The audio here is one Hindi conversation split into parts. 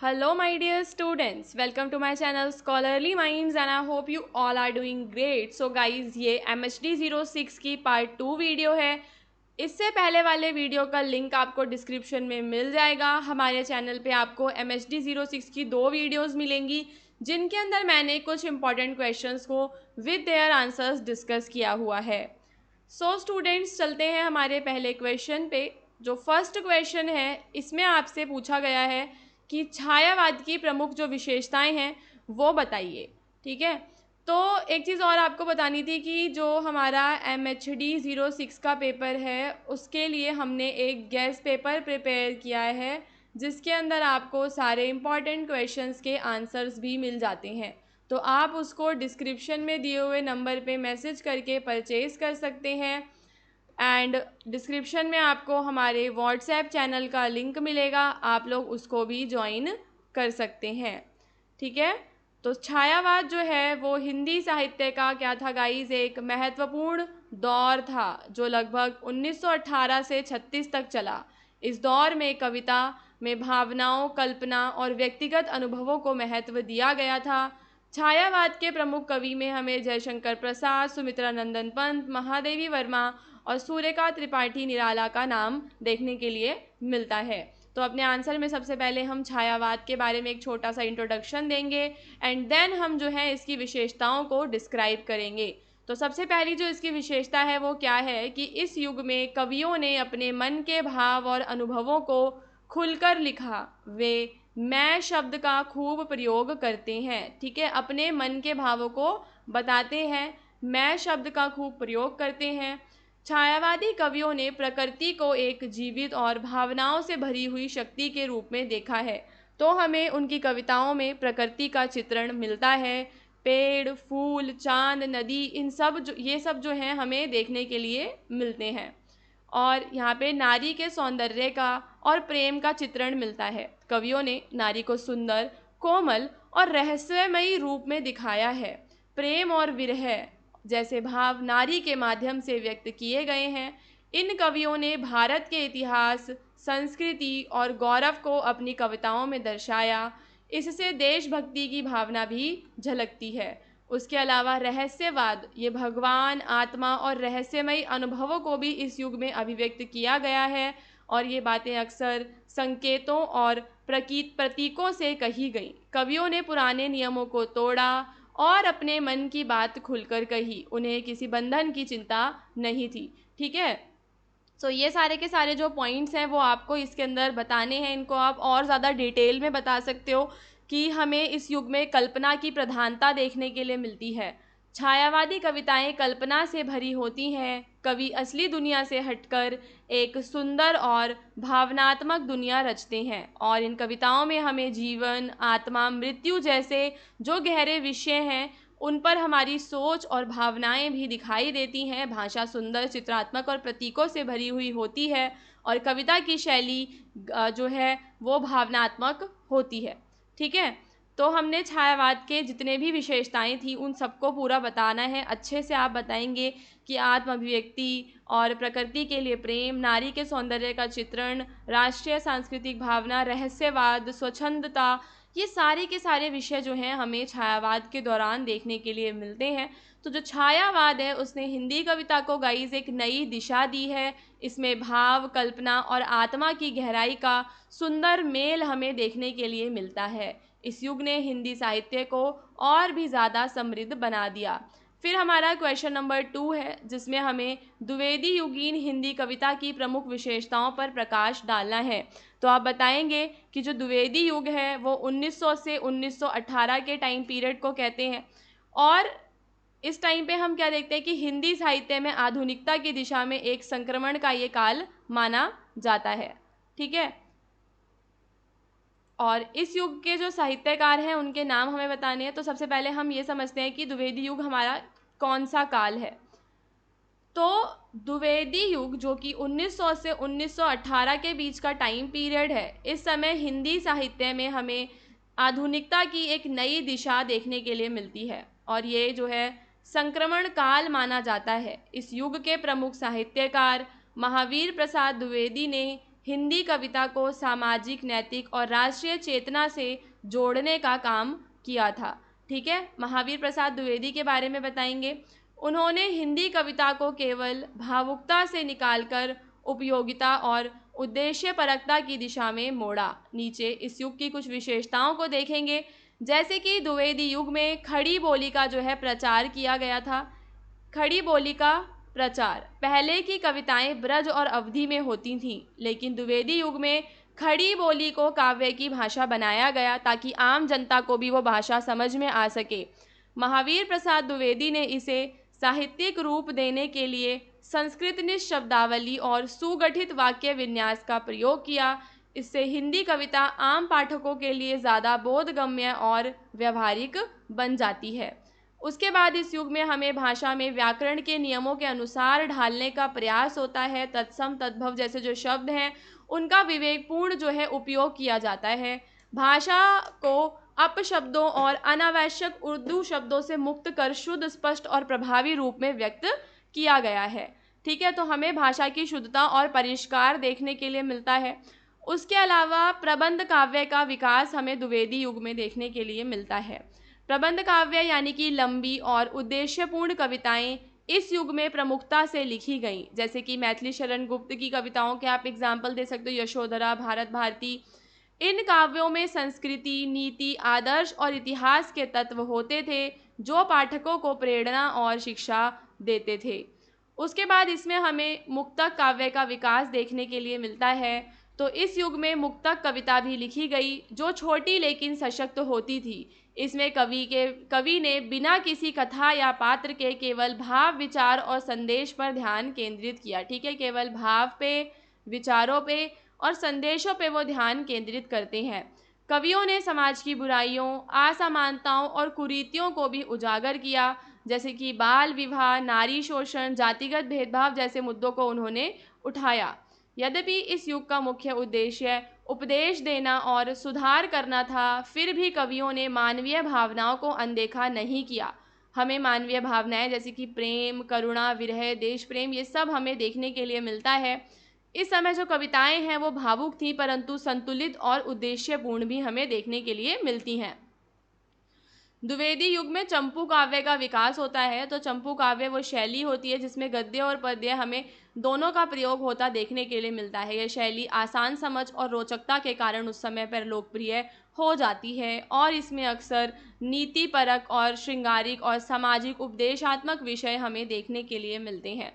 Hello, my dear students. Welcome to my channel Scholarly Minds and I hope you all are doing great. So guys, ये MHD06 की पार्ट 2 वीडियो है। इससे पहले वाले वीडियो का लिंक आपको डिस्क्रिप्शन में मिल जाएगा। हमारे चैनल पे आपको MHD06 की 2 वीडियोस मिलेंगी जिनके अंदर मैंने कुछ इंपॉर्टेंट क्वेश्चंस को विद देयर आंसर्स डिस्कस किया हुआ है। सो स्टूडेंट्स, चलते हैं हमारे पहले क्वेश्चन पे। जो फर्स्ट क्वेश्चन है इसमें आपसे पूछा गया है कि छायावाद की प्रमुख जो विशेषताएं हैं वो बताइए। ठीक है, तो एक चीज़ और आपको बतानी थी कि जो हमारा MHD06 का पेपर है उसके लिए हमने एक गेस्ट पेपर प्रिपेयर किया है जिसके अंदर आपको सारे इम्पॉर्टेंट क्वेश्चंस के आंसर्स भी मिल जाते हैं। तो आप उसको डिस्क्रिप्शन में दिए हुए नंबर पे मैसेज करके परचेज़ कर सकते हैं एंड डिस्क्रिप्शन में आपको हमारे व्हाट्सएप चैनल का लिंक मिलेगा, आप लोग उसको भी ज्वाइन कर सकते हैं। ठीक है, तो छायावाद जो है वो हिंदी साहित्य का क्या था गाइस, एक महत्वपूर्ण दौर था जो लगभग 1918 से 36 तक चला। इस दौर में कविता में भावनाओं, कल्पना और व्यक्तिगत अनुभवों को महत्व दिया गया था। छायावाद के प्रमुख कवि में हमें जयशंकर प्रसाद, सुमित्रा नंदन पंत, महादेवी वर्मा और सूर्यकांत त्रिपाठी निराला का नाम देखने के लिए मिलता है। तो अपने आंसर में सबसे पहले हम छायावाद के बारे में एक छोटा सा इंट्रोडक्शन देंगे एंड देन हम जो है इसकी विशेषताओं को डिस्क्राइब करेंगे। तो सबसे पहली जो इसकी विशेषता है वो क्या है कि इस युग में कवियों ने अपने मन के भाव और अनुभवों को खुलकर लिखा। वे मैं शब्द का खूब प्रयोग करते हैं। ठीक है, अपने मन के भावों को बताते हैं, मैं शब्द का खूब प्रयोग करते हैं। छायावादी कवियों ने प्रकृति को एक जीवित और भावनाओं से भरी हुई शक्ति के रूप में देखा है। तो हमें उनकी कविताओं में प्रकृति का चित्रण मिलता है। पेड़, फूल, चांद, नदी, ये सब जो हैं हमें देखने के लिए मिलते हैं। और यहाँ पे नारी के सौंदर्य का और प्रेम का चित्रण मिलता है। कवियों ने नारी को सुंदर, कोमल और रहस्यमयी रूप में दिखाया है। प्रेम और विरह जैसे भाव नारी के माध्यम से व्यक्त किए गए हैं। इन कवियों ने भारत के इतिहास, संस्कृति और गौरव को अपनी कविताओं में दर्शाया। इससे देशभक्ति की भावना भी झलकती है। उसके अलावा रहस्यवाद, ये भगवान, आत्मा और रहस्यमयी अनुभवों को भी इस युग में अभिव्यक्त किया गया है और ये बातें अक्सर संकेतों और प्रतीकों से कही गई। कवियों ने पुराने नियमों को तोड़ा और अपने मन की बात खुलकर कही। उन्हें किसी बंधन की चिंता नहीं थी। ठीक है, तो ये सारे के सारे जो पॉइंट्स हैं वो आपको इसके अंदर बताने हैं। इनको आप और ज़्यादा डिटेल में बता सकते हो कि हमें इस युग में कल्पना की प्रधानता देखने के लिए मिलती है। छायावादी कविताएं कल्पना से भरी होती हैं। कवि असली दुनिया से हटकर एक सुंदर और भावनात्मक दुनिया रचते हैं और इन कविताओं में हमें जीवन, आत्मा, मृत्यु जैसे जो गहरे विषय हैं उन पर हमारी सोच और भावनाएं भी दिखाई देती हैं। भाषा सुंदर, चित्रात्मक और प्रतीकों से भरी हुई होती है और कविता की शैली जो है वो भावनात्मक होती है। ठीक है, तो हमने छायावाद के जितने भी विशेषताएं थी उन सबको पूरा बताना है। अच्छे से आप बताएंगे कि आत्म अभिव्यक्ति और प्रकृति के लिए प्रेम, नारी के सौंदर्य का चित्रण, राष्ट्रीय सांस्कृतिक भावना, रहस्यवाद, स्वच्छंदता, ये सारे के सारे विषय जो हैं हमें छायावाद के दौरान देखने के लिए मिलते हैं। तो जो छायावाद है उसने हिंदी कविता को गाइस एक नई दिशा दी है। इसमें भाव, कल्पना और आत्मा की गहराई का सुंदर मेल हमें देखने के लिए मिलता है। इस युग ने हिंदी साहित्य को और भी ज़्यादा समृद्ध बना दिया। फिर हमारा क्वेश्चन नंबर 2 है जिसमें हमें द्विवेदी युगीन हिंदी कविता की प्रमुख विशेषताओं पर प्रकाश डालना है। तो आप बताएंगे कि जो द्विवेदी युग है वो 1900 से 1918 के टाइम पीरियड को कहते हैं और इस टाइम पे हम क्या देखते हैं कि हिंदी साहित्य में आधुनिकता की दिशा में एक संक्रमण का ये काल माना जाता है। ठीक है, और इस युग के जो साहित्यकार हैं उनके नाम हमें बताने हैं। तो सबसे पहले हम ये समझते हैं कि द्विवेदी युग हमारा कौन सा काल है। तो द्विवेदी युग जो कि 1900 से 1918 के बीच का टाइम पीरियड है, इस समय हिंदी साहित्य में हमें आधुनिकता की एक नई दिशा देखने के लिए मिलती है और ये जो है संक्रमण काल माना जाता है। इस युग के प्रमुख साहित्यकार महावीर प्रसाद द्विवेदी ने हिंदी कविता को सामाजिक, नैतिक और राष्ट्रीय चेतना से जोड़ने का काम किया था। ठीक है, महावीर प्रसाद द्विवेदी के बारे में बताएंगे। उन्होंने हिंदी कविता को केवल भावुकता से निकालकर उपयोगिता और उद्देश्यपरकता की दिशा में मोड़ा। नीचे इस युग की कुछ विशेषताओं को देखेंगे, जैसे कि द्विवेदी युग में खड़ी बोली का जो है प्रचार किया गया था। खड़ी बोली का प्रचार, पहले की कविताएं ब्रज और अवधी में होती थीं, लेकिन द्विवेदी युग में खड़ी बोली को काव्य की भाषा बनाया गया ताकि आम जनता को भी वो भाषा समझ में आ सके। महावीर प्रसाद द्विवेदी ने इसे साहित्यिक रूप देने के लिए संस्कृतनिष्ठ शब्दावली और सुगठित वाक्य विन्यास का प्रयोग किया। इससे हिंदी कविता आम पाठकों के लिए ज़्यादा बोधगम्य और व्यवहारिक बन जाती है। उसके बाद इस युग में हमें भाषा में व्याकरण के नियमों के अनुसार ढालने का प्रयास होता है। तत्सम, तद्भव जैसे जो शब्द हैं उनका विवेकपूर्ण जो है उपयोग किया जाता है। भाषा को अपशब्दों और अनावश्यक उर्दू शब्दों से मुक्त कर शुद्ध, स्पष्ट और प्रभावी रूप में व्यक्त किया गया है। ठीक है, तो हमें भाषा की शुद्धता और परिष्कार देखने के लिए मिलता है। उसके अलावा प्रबंध काव्य का विकास हमें द्विवेदी युग में देखने के लिए मिलता है। प्रबंध काव्य यानी कि लंबी और उद्देश्यपूर्ण कविताएं इस युग में प्रमुखता से लिखी गईं, जैसे कि मैथिली शरण गुप्त की कविताओं के आप एग्जाम्पल दे सकते हो, यशोधरा, भारत भारती। इन काव्यों में संस्कृति, नीति, आदर्श और इतिहास के तत्व होते थे जो पाठकों को प्रेरणा और शिक्षा देते थे। उसके बाद इसमें हमें मुक्तक काव्य का विकास देखने के लिए मिलता है। तो इस युग में मुक्तक कविता भी लिखी गई जो छोटी लेकिन सशक्त होती थी। इसमें कवि ने बिना किसी कथा या पात्र के केवल भाव, विचार और संदेश पर ध्यान केंद्रित किया। ठीक है, केवल भाव पे, विचारों पे और संदेशों पे वो ध्यान केंद्रित करते हैं। कवियों ने समाज की बुराइयों, असमानताओं और कुरीतियों को भी उजागर किया, जैसे कि बाल विवाह, नारी शोषण, जातिगत भेदभाव जैसे मुद्दों को उन्होंने उठाया। यद्यपि इस युग का मुख्य उद्देश्य उपदेश देना और सुधार करना था, फिर भी कवियों ने मानवीय भावनाओं को अनदेखा नहीं किया। हमें मानवीय भावनाएं जैसे कि प्रेम, करुणा, विरह, देश प्रेम, ये सब हमें देखने के लिए मिलता है। इस समय जो कविताएं हैं वो भावुक थी, परंतु संतुलित और उद्देश्यपूर्ण भी हमें देखने के लिए मिलती हैं। द्विवेदी युग में चंपू काव्य का विकास होता है। तो चंपू काव्य वो शैली होती है जिसमें गद्य और पद्य हमें दोनों का प्रयोग होता देखने के लिए मिलता है। यह शैली आसान समझ और रोचकता के कारण उस समय पर लोकप्रिय हो जाती है और इसमें अक्सर नीतिपरक और श्रृंगारिक और सामाजिक उपदेशात्मक विषय हमें देखने के लिए मिलते हैं।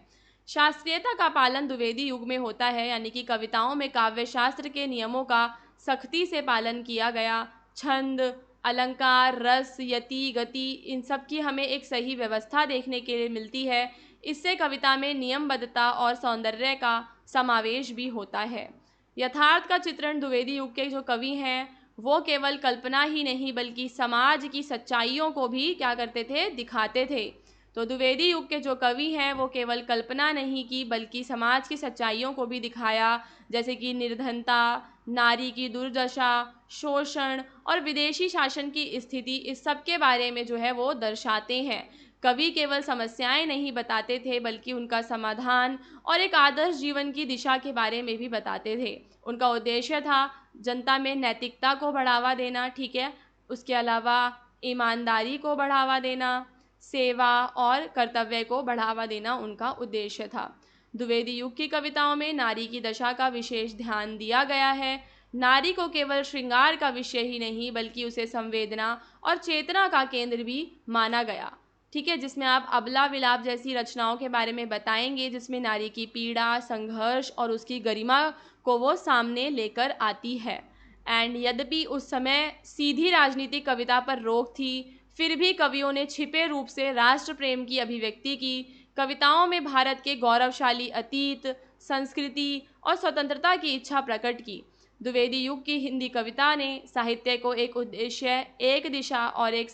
शास्त्रीयता का पालन द्विवेदी युग में होता है, यानी कि कविताओं में काव्य शास्त्र के नियमों का सख्ती से पालन किया गया। छंद, अलंकार, रस, यति, गति, इन सब की हमें एक सही व्यवस्था देखने के लिए मिलती है। इससे कविता में नियमबद्धता और सौंदर्य का समावेश भी होता है। यथार्थ का चित्रण द्विवेदी युग के जो कवि हैं वो केवल कल्पना ही नहीं बल्कि समाज की सच्चाइयों को भी क्या करते थे, दिखाते थे। तो द्विवेदी युग के जो कवि हैं वो केवल कल्पना नहीं की बल्कि समाज की सच्चाइयों को भी दिखाया, जैसे कि निर्धनता, नारी की दुर्दशा, शोषण और विदेशी शासन की स्थिति, इस सब के बारे में जो है वो दर्शाते हैं। कवि केवल समस्याएं नहीं बताते थे बल्कि उनका समाधान और एक आदर्श जीवन की दिशा के बारे में भी बताते थे। उनका उद्देश्य था जनता में नैतिकता को बढ़ावा देना, ठीक है, उसके अलावा ईमानदारी को बढ़ावा देना, सेवा और कर्तव्य को बढ़ावा देना उनका उद्देश्य था। द्विवेदी युग की कविताओं में नारी की दशा का विशेष ध्यान दिया गया है। नारी को केवल श्रृंगार का विषय ही नहीं बल्कि उसे संवेदना और चेतना का केंद्र भी माना गया। ठीक है, जिसमें आप अबला विलाप जैसी रचनाओं के बारे में बताएंगे जिसमें नारी की पीड़ा, संघर्ष और उसकी गरिमा को वो सामने लेकर आती है। एंड यद्यपि उस समय सीधी राजनीतिक कविता पर रोक थी, फिर भी कवियों ने छिपे रूप से राष्ट्र प्रेम की अभिव्यक्ति की। कविताओं में भारत के गौरवशाली अतीत, संस्कृति और स्वतंत्रता की इच्छा प्रकट की। द्विवेदी युग की हिंदी कविता ने साहित्य को एक उद्देश्य, एक दिशा और एक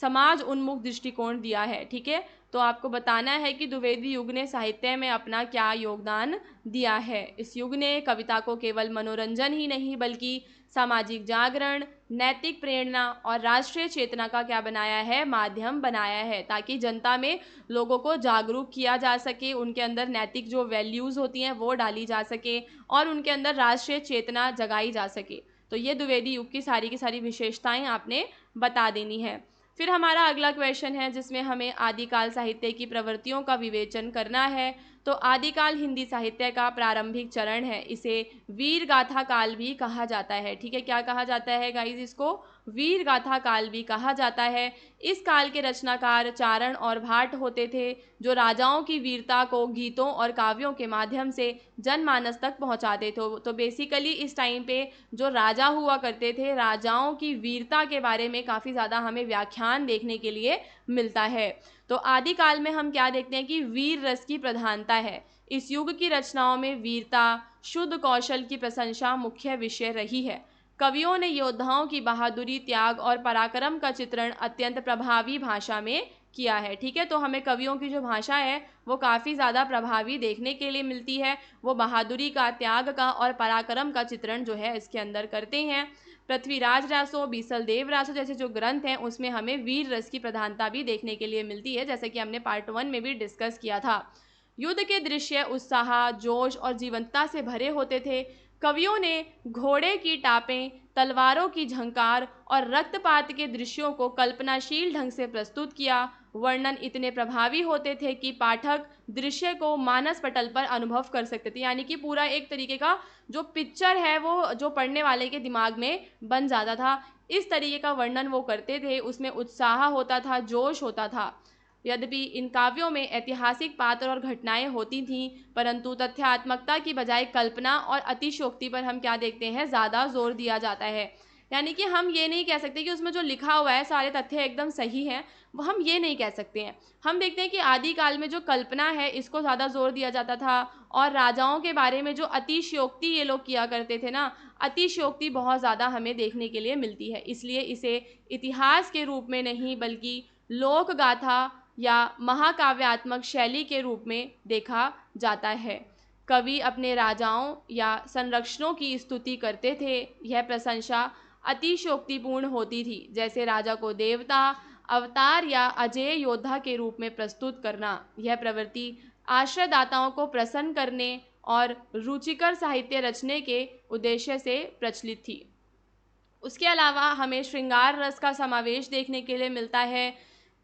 समाज उन्मुख दृष्टिकोण दिया है। ठीक है, तो आपको बताना है कि द्विवेदी युग ने साहित्य में अपना क्या योगदान दिया है। इस युग ने कविता को केवल मनोरंजन ही नहीं बल्कि सामाजिक जागरण, नैतिक प्रेरणा और राष्ट्रीय चेतना का क्या बनाया है, माध्यम बनाया है, ताकि जनता में लोगों को जागरूक किया जा सके, उनके अंदर नैतिक जो वैल्यूज़ होती हैं वो डाली जा सके और उनके अंदर राष्ट्रीय चेतना जगाई जा सके। तो ये द्विवेदी युग की सारी विशेषताएं आपने बता देनी है। फिर हमारा अगला क्वेश्चन है जिसमें हमें आदिकाल साहित्य की प्रवृत्तियों का विवेचन करना है। तो आदिकाल हिंदी साहित्य का प्रारंभिक चरण है, इसे वीर गाथा काल भी कहा जाता है। ठीक है, क्या कहा जाता है गाइज, इसको वीर गाथा काल भी कहा जाता है। इस काल के रचनाकार चारण और भाट होते थे जो राजाओं की वीरता को गीतों और काव्यों के माध्यम से जनमानस तक पहुंचाते थे। तो बेसिकली इस टाइम पे जो राजा हुआ करते थे, राजाओं की वीरता के बारे में काफ़ी ज़्यादा हमें व्याख्यान देखने के लिए मिलता है। तो आदिकाल में हम क्या देखते हैं कि वीर रस की प्रधानता है। इस युग की रचनाओं में वीरता, शुद्ध कौशल की प्रशंसा मुख्य विषय रही है। कवियों ने योद्धाओं की बहादुरी, त्याग और पराक्रम का चित्रण अत्यंत प्रभावी भाषा में किया है। ठीक है, तो हमें कवियों की जो भाषा है वो काफ़ी ज़्यादा प्रभावी देखने के लिए मिलती है। वो बहादुरी का, त्याग का और पराक्रम का चित्रण जो है इसके अंदर करते हैं। पृथ्वीराज रासो, बीसल देव रासो जैसे जो ग्रंथ हैं उसमें हमें वीर रस की प्रधानता भी देखने के लिए मिलती है, जैसे कि हमने पार्ट 1 में भी डिस्कस किया था। युद्ध के दृश्य उत्साह, जोश और जीवंतता से भरे होते थे। कवियों ने घोड़े की टापें, तलवारों की झंकार और रक्तपात के दृश्यों को कल्पनाशील ढंग से प्रस्तुत किया। वर्णन इतने प्रभावी होते थे कि पाठक दृश्य को मानस पटल पर अनुभव कर सकते थे, यानी कि पूरा एक तरीके का जो पिक्चर है वो जो पढ़ने वाले के दिमाग में बन जाता था। इस तरीके का वर्णन वो करते थे, उसमें उत्साह होता था, जोश होता था। यद्यपि इन काव्यों में ऐतिहासिक पात्र और घटनाएं होती थीं, परंतु तथ्यात्मकता की बजाय कल्पना और अतिशयोक्ति पर हम क्या देखते हैं, ज़्यादा जोर दिया जाता है। यानी कि हम ये नहीं कह सकते कि उसमें जो लिखा हुआ है सारे तथ्य एकदम सही हैं, वो हम ये नहीं कह सकते हैं। हम देखते हैं कि आदिकाल में जो कल्पना है इसको ज़्यादा जोर दिया जाता था और राजाओं के बारे में जो अतिशयोक्ति ये लोग किया करते थे ना, अतिशयोक्ति बहुत ज़्यादा हमें देखने के लिए मिलती है। इसलिए इसे इतिहास के रूप में नहीं बल्कि लोक गाथा या महाकाव्यात्मक शैली के रूप में देखा जाता है। कवि अपने राजाओं या संरक्षणों की स्तुति करते थे। यह प्रशंसा अतिशयोक्तिपूर्ण होती थी, जैसे राजा को देवता, अवतार या अजेय योद्धा के रूप में प्रस्तुत करना। यह प्रवृत्ति आश्रयदाताओं को प्रसन्न करने और रुचिकर साहित्य रचने के उद्देश्य से प्रचलित थी। उसके अलावा हमें श्रृंगार रस का समावेश देखने के लिए मिलता है।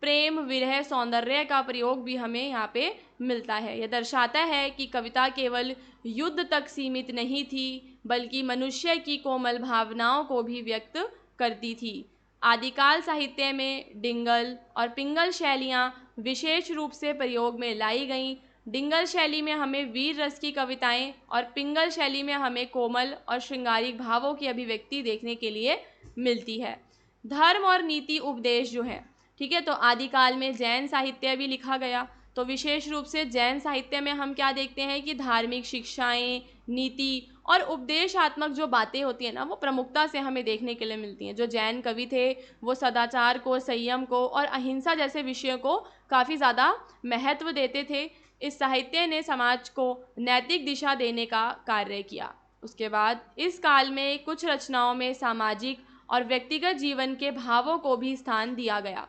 प्रेम, विरह, सौंदर्य का प्रयोग भी हमें यहाँ पे मिलता है। यह दर्शाता है कि कविता केवल युद्ध तक सीमित नहीं थी बल्कि मनुष्य की कोमल भावनाओं को भी व्यक्त करती थी। आदिकाल साहित्य में डिंगल और पिंगल शैलियाँ विशेष रूप से प्रयोग में लाई गईं। डिंगल शैली में हमें वीर रस की कविताएं और पिंगल शैली में हमें कोमल और श्रृंगारिक भावों की अभिव्यक्ति देखने के लिए मिलती है। धर्म और नीति उपदेश जो है, ठीक है, तो आदिकाल में जैन साहित्य भी लिखा गया। तो विशेष रूप से जैन साहित्य में हम क्या देखते हैं कि धार्मिक शिक्षाएं, नीति और उपदेशात्मक जो बातें होती हैं ना, वो प्रमुखता से हमें देखने के लिए मिलती हैं। जो जैन कवि थे वो सदाचार को, संयम को और अहिंसा जैसे विषयों को काफ़ी ज़्यादा महत्व देते थे। इस साहित्य ने समाज को नैतिक दिशा देने का कार्य किया। उसके बाद इस काल में कुछ रचनाओं में सामाजिक और व्यक्तिगत जीवन के भावों को भी स्थान दिया गया।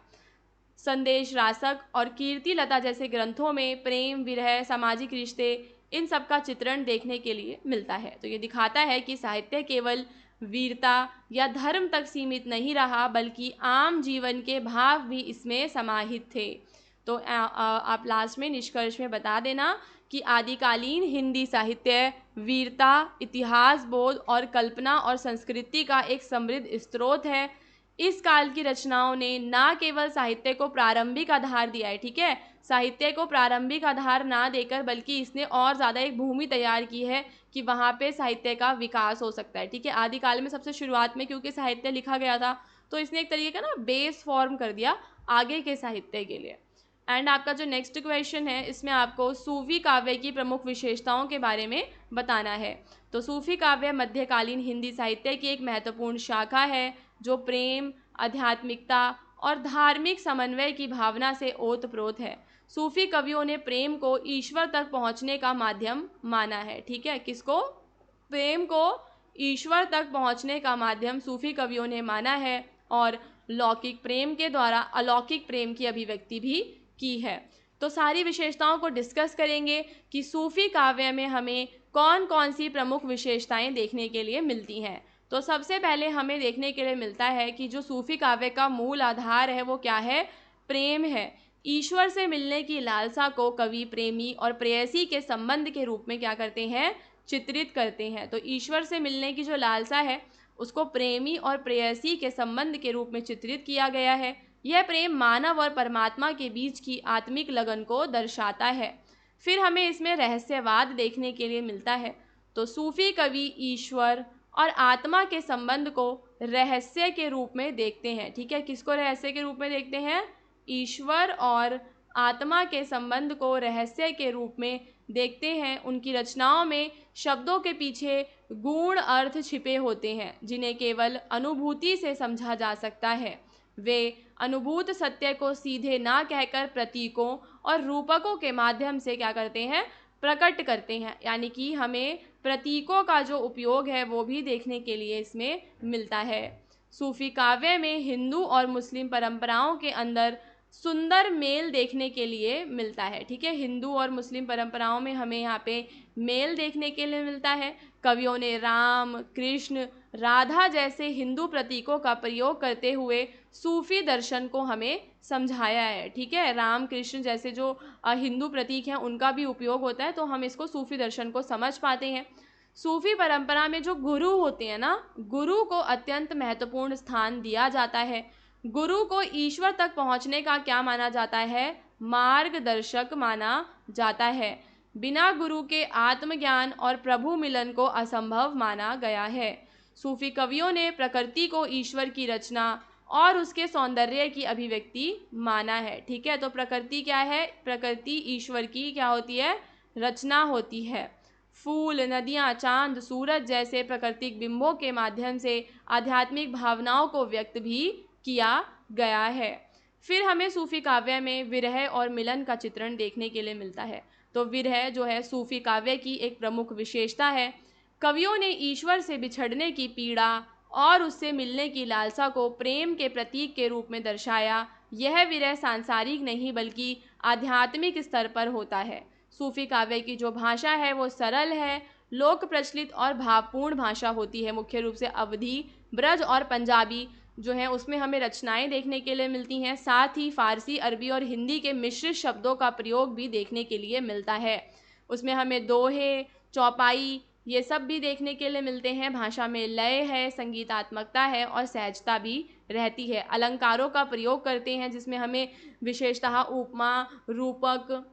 संदेश रासक और कीर्ति लता जैसे ग्रंथों में प्रेम, विरह, सामाजिक रिश्ते, इन सब का चित्रण देखने के लिए मिलता है। तो ये दिखाता है कि साहित्य केवल वीरता या धर्म तक सीमित नहीं रहा बल्कि आम जीवन के भाव भी इसमें समाहित थे। तो आप लास्ट में निष्कर्ष में बता देना कि आदिकालीन हिंदी साहित्य वीरता, इतिहास बोध और कल्पना और संस्कृति का एक समृद्ध स्रोत है। इस काल की रचनाओं ने ना केवल साहित्य को प्रारंभिक आधार दिया है, ठीक है, साहित्य को प्रारंभिक आधार ना देकर बल्कि इसने और ज़्यादा एक भूमि तैयार की है कि वहाँ पे साहित्य का विकास हो सकता है। ठीक है, आदिकाल में सबसे शुरुआत में क्योंकि साहित्य लिखा गया था तो इसने एक तरीके का ना बेस फॉर्म कर दिया आगे के साहित्य के लिए। एंड आपका जो नेक्स्ट क्वेश्चन है इसमें आपको सूफी काव्य की प्रमुख विशेषताओं के बारे में बताना है। तो सूफी काव्य मध्यकालीन हिंदी साहित्य की एक महत्वपूर्ण शाखा है जो प्रेम, आध्यात्मिकता और धार्मिक समन्वय की भावना से ओतप्रोत है। सूफी कवियों ने प्रेम को ईश्वर तक पहुंचने का माध्यम माना है। ठीक है, किसको? प्रेम को ईश्वर तक पहुंचने का माध्यम सूफी कवियों ने माना है और लौकिक प्रेम के द्वारा अलौकिक प्रेम की अभिव्यक्ति भी की है। तो सारी विशेषताओं को डिस्कस करेंगे कि सूफी काव्य में हमें कौन कौन सी प्रमुख विशेषताएं देखने के लिए मिलती हैं। तो सबसे पहले हमें देखने के लिए मिलता है कि जो सूफी काव्य का मूल आधार है वो क्या है? प्रेम है। ईश्वर से मिलने की लालसा को कवि प्रेमी और प्रेयसी के संबंध के रूप में क्या करते हैं? चित्रित करते हैं। तो ईश्वर से मिलने की जो लालसा है उसको प्रेमी और प्रेयसी के संबंध के रूप में चित्रित किया गया है। यह प्रेम मानव और परमात्मा के बीच की आत्मिक लगन को दर्शाता है। फिर हमें इसमें रहस्यवाद देखने के लिए मिलता है। तो सूफी कवि ईश्वर और आत्मा के संबंध को रहस्य के रूप में देखते हैं। ठीक है, किसको रहस्य के रूप में देखते हैं? ईश्वर और आत्मा के संबंध को रहस्य के रूप में देखते हैं। उनकी रचनाओं में शब्दों के पीछे गूढ़ अर्थ छिपे होते हैं जिन्हें केवल अनुभूति से समझा जा सकता है। वे अनुभूत सत्य को सीधे ना कहकर प्रतीकों और रूपकों के माध्यम से क्या करते हैं? प्रकट करते हैं। यानी कि हमें प्रतीकों का जो उपयोग है वो भी देखने के लिए इसमें मिलता है। सूफी काव्य में हिंदू और मुस्लिम परंपराओं के अंदर सुंदर मेल देखने के लिए मिलता है। ठीक है, हिंदू और मुस्लिम परंपराओं में हमें यहाँ पे मेल देखने के लिए मिलता है। कवियों ने राम, कृष्ण, राधा जैसे हिंदू प्रतीकों का प्रयोग करते हुए सूफी दर्शन को हमें समझाया है। ठीक है, राम कृष्ण जैसे जो हिंदू प्रतीक हैं उनका भी उपयोग होता है, तो हम इसको सूफी दर्शन को समझ पाते हैं। सूफी परंपरा में जो गुरु होते हैं ना, गुरु को अत्यंत महत्वपूर्ण स्थान दिया जाता है। गुरु को ईश्वर तक पहुंचने का क्या माना जाता है? मार्गदर्शक माना जाता है। बिना गुरु के आत्मज्ञान और प्रभु मिलन को असंभव माना गया है। सूफी कवियों ने प्रकृति को ईश्वर की रचना और उसके सौंदर्य की अभिव्यक्ति माना है। ठीक है, तो प्रकृति क्या है? प्रकृति ईश्वर की क्या होती है? रचना होती है। फूल, नदियाँ, चांद, सूरज जैसे प्राकृतिक बिंबों के माध्यम से आध्यात्मिक भावनाओं को व्यक्त भी किया गया है। फिर हमें सूफी काव्य में विरह और मिलन का चित्रण देखने के लिए मिलता है। तो विरह जो है सूफी काव्य की एक प्रमुख विशेषता है। कवियों ने ईश्वर से बिछड़ने की पीड़ा और उससे मिलने की लालसा को प्रेम के प्रतीक के रूप में दर्शाया। यह विरह सांसारिक नहीं बल्कि आध्यात्मिक स्तर पर होता है। सूफी काव्य की जो भाषा है वो सरल है, लोक प्रचलित और भावपूर्ण भाषा होती है। मुख्य रूप से अवधी, ब्रज और पंजाबी जो है उसमें हमें रचनाएं देखने के लिए मिलती हैं। साथ ही फारसी, अरबी और हिंदी के मिश्रित शब्दों का प्रयोग भी देखने के लिए मिलता है। उसमें हमें दोहे, चौपाई ये सब भी देखने के लिए मिलते हैं। भाषा में लय है, संगीतात्मकता है और सहजता भी रहती है। अलंकारों का प्रयोग करते हैं जिसमें हमें विशेषतः उपमा, रूपक,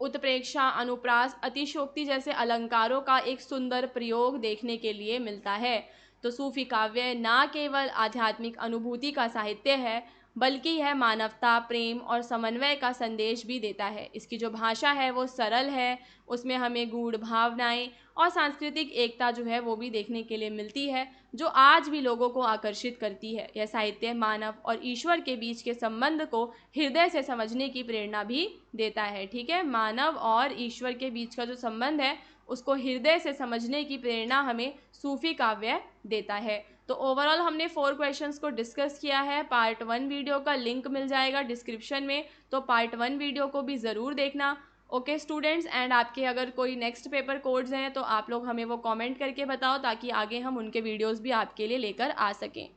उत्प्रेक्षा, अनुप्रास, अतिशयोक्ति जैसे अलंकारों का एक सुंदर प्रयोग देखने के लिए मिलता है। तो सूफी काव्य ना केवल आध्यात्मिक अनुभूति का साहित्य है बल्कि यह मानवता, प्रेम और समन्वय का संदेश भी देता है। इसकी जो भाषा है वो सरल है, उसमें हमें गूढ़ भावनाएं और सांस्कृतिक एकता जो है वो भी देखने के लिए मिलती है जो आज भी लोगों को आकर्षित करती है। यह साहित्य मानव और ईश्वर के बीच के संबंध को हृदय से समझने की प्रेरणा भी देता है। ठीक है, मानव और ईश्वर के बीच का जो संबंध है उसको हृदय से समझने की प्रेरणा हमें सूफी काव्य देता है। तो ओवरऑल हमने 4 क्वेश्चंस को डिस्कस किया है। पार्ट 1 वीडियो का लिंक मिल जाएगा डिस्क्रिप्शन में, तो पार्ट 1 वीडियो को भी ज़रूर देखना। ओके स्टूडेंट्स, एंड आपके अगर कोई नेक्स्ट पेपर कोड्स हैं तो आप लोग हमें वो कमेंट करके बताओ ताकि आगे हम उनके वीडियोस भी आपके लिए लेकर आ सकें।